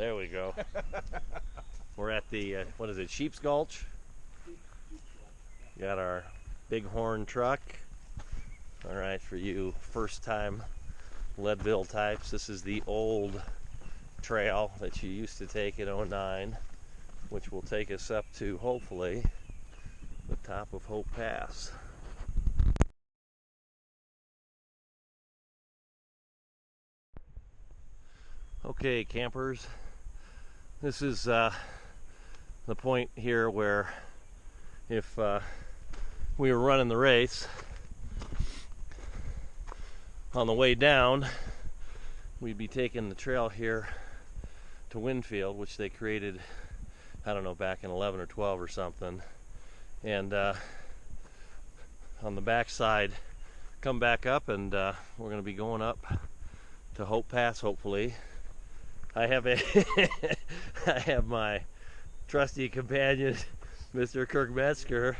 There we go. We're at the, what is it, Sheep's Gulch? Got our Bighorn truck. All right, for you first-time Leadville types, this is the old trail that you used to take in '09, which will take us up to, hopefully, the top of Hope Pass. Okay, campers, this is the point here where if we were running the race, on the way down we'd be taking the trail here to Winfield, which they created, I don't know, back in 11 or 12 or something, and on the back side come back up, and we're going to be going up to Hope Pass, hopefully. I have my trusty companion, Mr. Kirk Metzger,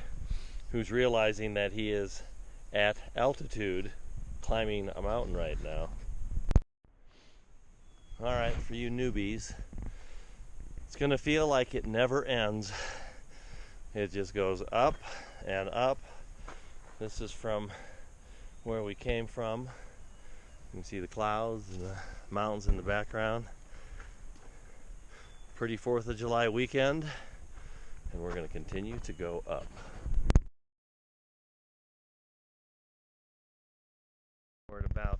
who's realizing that he is at altitude climbing a mountain right now. All right, for you newbies, it's gonna feel like it never ends. It just goes up and up. This is from where we came from. You can see the clouds and the mountains in the background. Pretty 4th of July weekend, and we're going to continue to go up. We're at about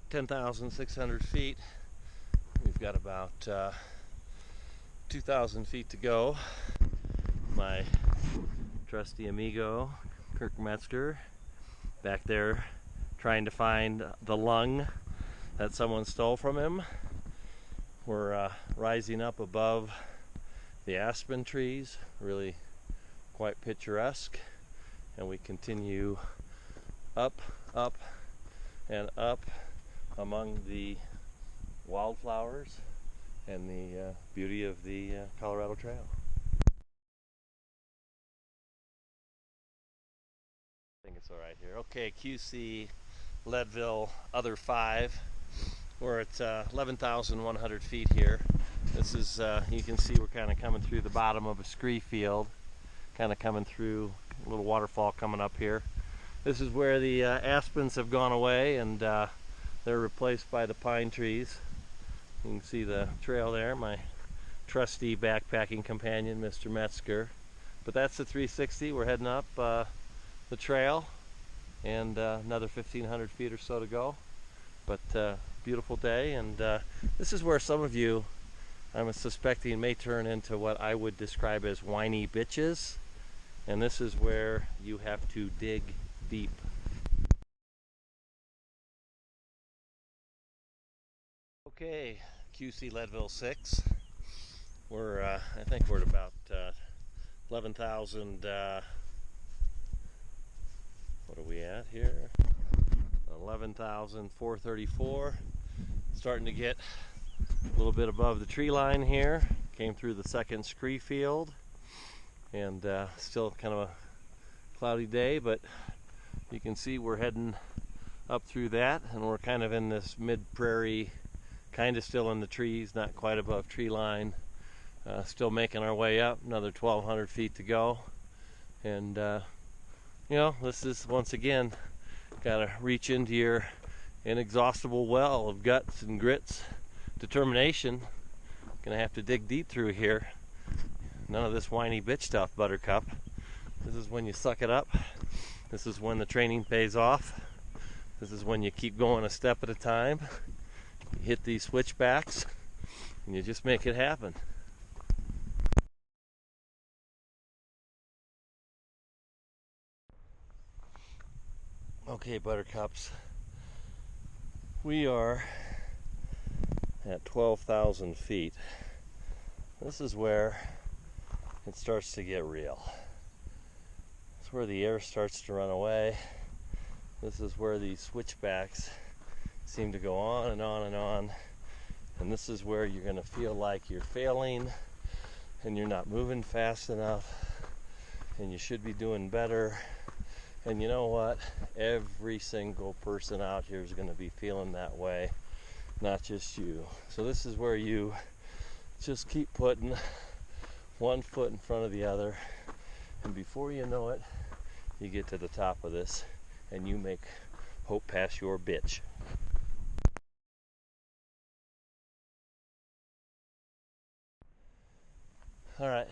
10,600 feet. We've got about 2,000 feet to go. My trusty amigo, Kirk Metzger, back there trying to find the lung that someone stole from him. We're rising up above the aspen trees, really quite picturesque, and we continue up, up, and up among the wildflowers and the beauty of the Colorado Trail. I think it's all right here. Okay, QC Leadville, other 5. We're at 11,100 feet here. This is, you can see we're kind of coming through the bottom of a scree field, kind of coming through a little waterfall coming up here. This is where the aspens have gone away, and they're replaced by the pine trees. You can see the trail there, my trusty backpacking companion, Mr. Metzger. But that's the 360. We're heading up the trail, and another 1,500 feet or so to go. But beautiful day, and this is where some of you, I'm suspecting, may turn into what I would describe as whiny bitches, and this is where you have to dig deep. Okay, QC Leadville 6. We're I think we're at about 11,000. What are we at here? 11,434. Starting to get a little bit above the tree line here. Came through the second scree field, and still kind of a cloudy day, but you can see we're heading up through that, and we're kind of in this mid-prairie, kind of still in the trees, not quite above tree line. Still making our way up, another 1,200 feet to go, and you know, this is, once again, gotta reach into your inexhaustible well of guts and grits, determination. Gonna have to dig deep through here. None of this whiny bitch stuff, Buttercup. This is when you suck it up. This is when the training pays off. This is when you keep going a step at a time. You hit these switchbacks, and you just make it happen. Okay, Buttercups, we are at 12,000 feet. This is where it starts to get real. It's where the air starts to run away. This is where these switchbacks seem to go on and on and on. And this is where you're going to feel like you're failing and you're not moving fast enough and you should be doing better. And you know what? Every single person out here is going to be feeling that way. not just you. So this is where you just keep putting one foot in front of the other, and before you know it, you get to the top of this and you make Hope Pass your bitch. All right,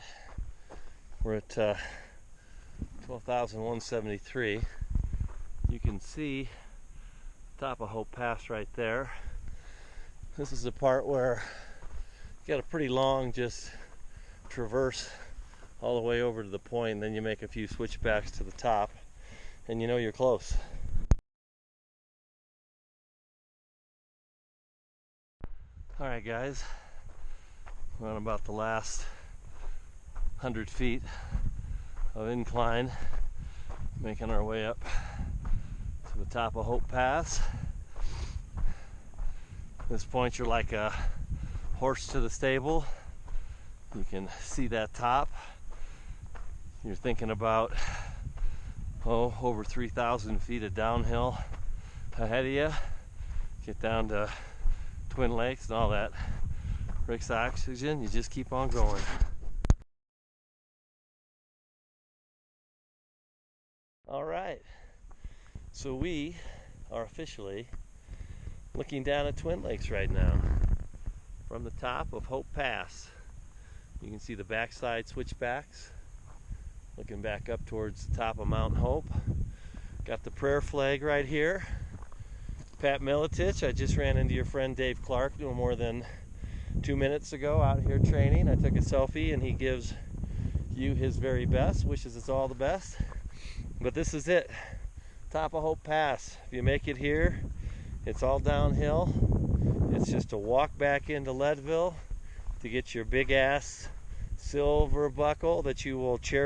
we're at 12,173. You can see top of Hope Pass right there. This is the part where you got a pretty long just traverse all the way over to the point, and then you make a few switchbacks to the top, and you know you're close. All right, guys, we're on about the last 100 feet of incline, making our way up to the top of Hope Pass. At this point, you're like a horse to the stable. You can see that top. You're thinking about over 3,000 feet of downhill ahead of you. Get down to Twin Lakes and all that Rick's Oxygen. You just keep on going. All right, so we are officially looking down at Twin Lakes right now from the top of Hope Pass. You can see the backside switchbacks looking back up towards the top of Mount Hope. Got the prayer flag right here. Pat Militich, I just ran into your friend Dave Clark no more than 2 minutes ago out here training. I took a selfie and he gives you his very best, wishes us all the best. But this is it, top of Hope Pass. If you make it here, it's all downhill. It's just a walk back into Leadville to get your big ass silver buckle that you will cherish.